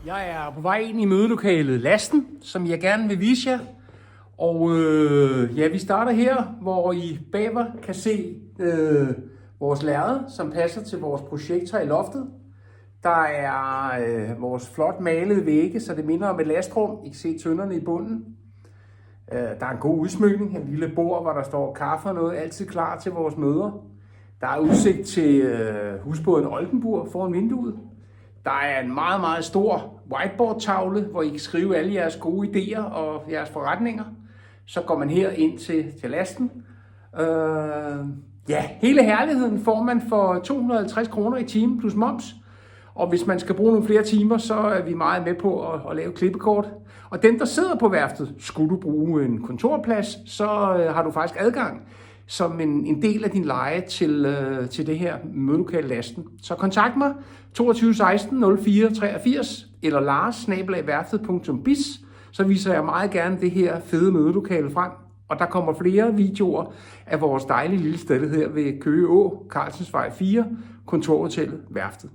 Jeg er på vej ind i mødelokalet Lasten, som jeg gerne vil vise jer. Og vi starter her, hvor I bagved kan se vores lærred, som passer til vores projektor i loftet. Der er vores flot malede vægge, så det minder om et lastrum. I kan se tønderne i bunden. Der er en god udsmykning, en lille bord, hvor der står kaffe og noget, altid klar til vores møder. Der er udsigt til husbåden Oldenburg foran vinduet. Der er en meget, meget stor whiteboard-tavle, hvor I kan skrive alle jeres gode idéer og jeres forretninger. Så går man her ind til lasten. Hele herligheden får man for 250 kroner i timen plus moms. Og hvis man skal bruge nogle flere timer, så er vi meget med på at lave klippekort. Og dem, der sidder på værftet, skulle du bruge en kontorplads, så har du faktisk adgang som en del af din leje til det her mødelokale Lasten. Så kontakt mig 22 16 04 83 eller lars@værftet.biz, så viser jeg meget gerne det her fede mødelokale frem. Og der kommer flere videoer af vores dejlige lille sted her ved Køge Å, Carlsensvej 4, kontorhotellet Værftet.